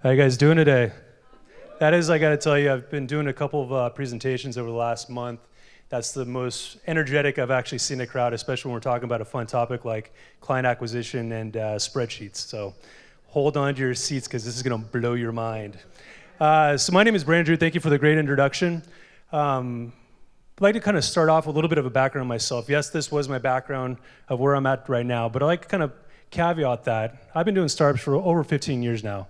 How you guys doing today? That is, I got to tell you, I've been doing a couple of presentations over the last month. That's the most energetic I've actually seen a crowd, especially when we're talking about a fun topic like client acquisition and spreadsheets. So hold on to your seats because this is going to blow your mind. So my name is Brandon. Thank you for the great introduction. I'd like to kind of start off with a little bit of a background on myself. Yes, this was my background of where I'm at right now, but I'd like to kind of caveat that. I've been doing startups for over 15 years now.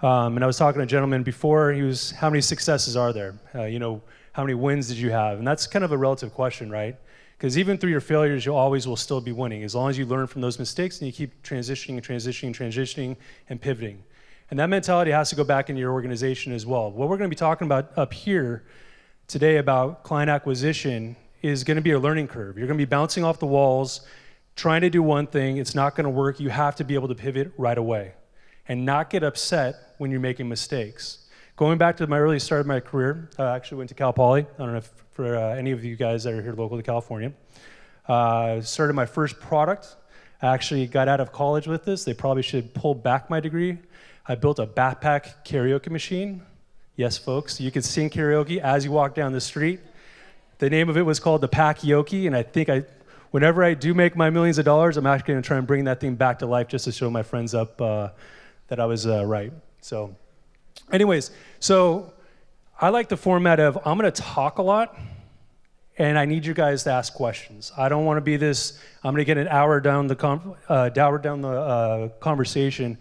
And I was talking to a gentleman before, how many successes are there? How many wins did you have? And that's kind of a relative question, right? Because even through your failures, you always will still be winning, as long as you learn from those mistakes and you keep transitioning and pivoting. And that mentality has to go back into your organization as well. What we're going to be talking about up here today about client acquisition is going to be a learning curve. You're going to be bouncing off the walls, trying to do one thing. It's not going to work. You have to be able to pivot right away and not get upset when you're making mistakes. Going back to my early start of my career, I actually went to Cal Poly. I don't know if for any of you guys that are here local to California. Started my first product. I actually got out of college with this. They probably should pull back my degree. I built a backpack karaoke machine. Yes, folks, you could sing karaoke as you walk down the street. The name of it was called the Pack-yoke, and I think whenever I do make my millions of dollars, I'm actually going to try and bring that thing back to life just to show my friends up that I was right. So anyways, so I like the format of I'm going to talk a lot, and I need you guys to ask questions. I don't want to be this, I'm going to get an hour down the conversation,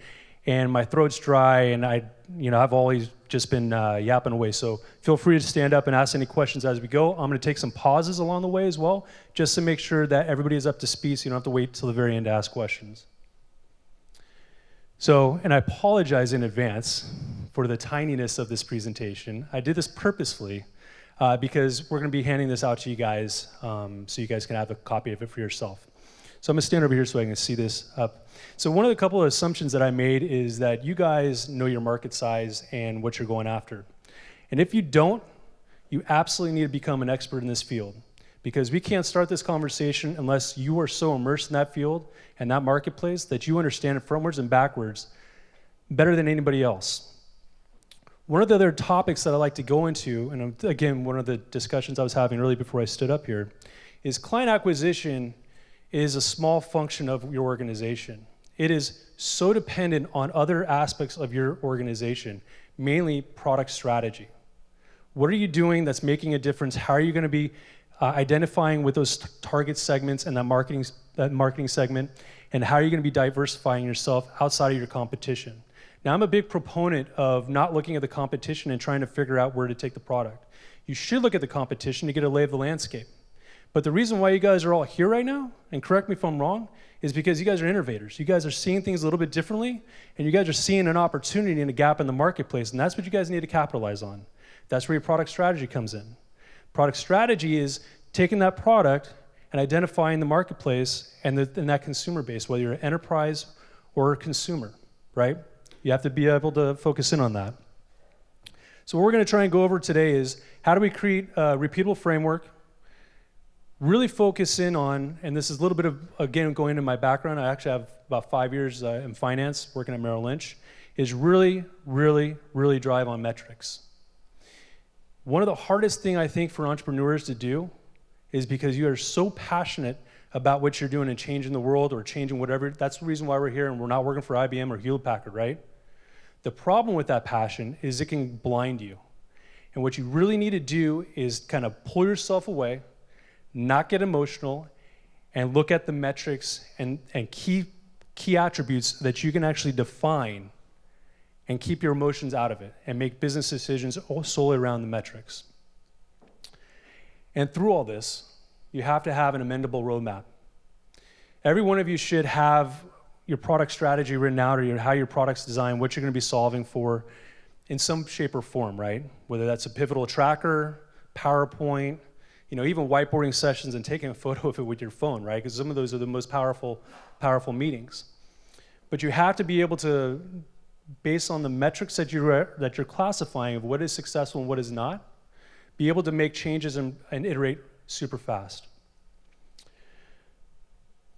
and my throat's dry, and I've always just been yapping away. So feel free to stand up and ask any questions as we go. I'm going to take some pauses along the way as well, just to make sure that everybody is up to speed, so you don't have to wait till the very end to ask questions. So, and I apologize in advance for the tininess of this presentation. I did this purposefully because we're going to be handing this out to you guys so you guys can have a copy of it for yourself. So I'm going to stand over here so I can see this up. So one of the couple of assumptions that I made is that you guys know your market size and what you're going after. And if you don't, you absolutely need to become an expert in this field, because we can't start this conversation unless you are so immersed in that field and that marketplace that you understand it frontwards and backwards better than anybody else. One of the other topics that I like to go into, and again, one of the discussions I was having earlier before I stood up here, is client acquisition is a small function of your organization. It is so dependent on other aspects of your organization, mainly product strategy. What are you doing that's making a difference? How are you going to be identifying with those target segments and that marketing segment, and how are you going to be diversifying yourself outside of your competition? Now, I'm a big proponent of not looking at the competition and trying to figure out where to take the product. You should look at the competition to get a lay of the landscape. But the reason why you guys are all here right now, and correct me if I'm wrong, is because you guys are innovators. You guys are seeing things a little bit differently, and you guys are seeing an opportunity and a gap in the marketplace, and that's what you guys need to capitalize on. That's where your product strategy comes in. Product strategy is taking that product and identifying the marketplace and that consumer base, whether you're an enterprise or a consumer, right? You have to be able to focus in on that. So what we're going to try and go over today is how do we create a repeatable framework, really focus in on, and this is a little bit of, again, going into my background. I actually have about 5 years in finance, working at Merrill Lynch, is really drive on metrics. One of the hardest thing I think for entrepreneurs to do is because you are so passionate about what you're doing and changing the world or changing whatever. That's the reason why we're here and we're not working for IBM or Hewlett-Packard, right? The problem with that passion is it can blind you. And what you really need to do is kind of pull yourself away, not get emotional, and look at the metrics and key attributes that you can actually define and keep your emotions out of it and make business decisions solely around the metrics. And through all this, you have to have an amendable roadmap. Every one of you should have your product strategy written out, or how your product's designed, what you're going to be solving for in some shape or form, right? Whether that's a pivotal tracker, PowerPoint, even whiteboarding sessions and taking a photo of it with your phone, right? Because some of those are the most powerful meetings. But you have to be able to, based on the metrics that you're classifying of what is successful and what is not, be able to make changes and iterate super fast.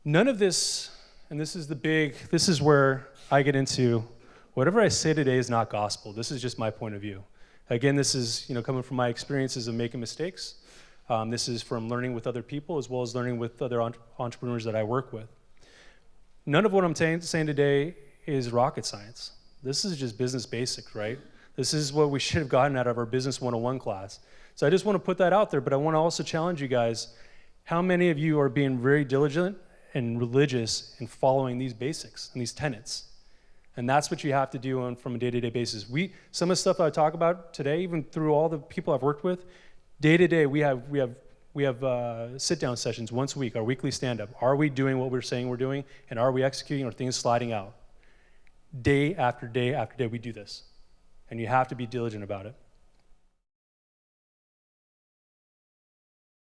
None of this, and this is where I get into Whatever I say today is not gospel. This is just my point of view. Again, this is coming from my experiences of making mistakes. This is from learning with other people as well as learning with other entrepreneurs that I work with. None of what I'm saying today is rocket science. This is just business basics, right? This is what we should have gotten out of our Business 101 class. So I just want to put that out there, but I want to also challenge you guys. How many of you are being very diligent and religious in following these basics and these tenets? And that's what you have to do from a day-to-day basis. Some of the stuff I talk about today, even through all the people I've worked with, day-to-day we have sit-down sessions once a week, our weekly stand-up. Are we doing what we're saying we're doing, and are we executing, or things sliding out? Day after day after day, we do this. And you have to be diligent about it.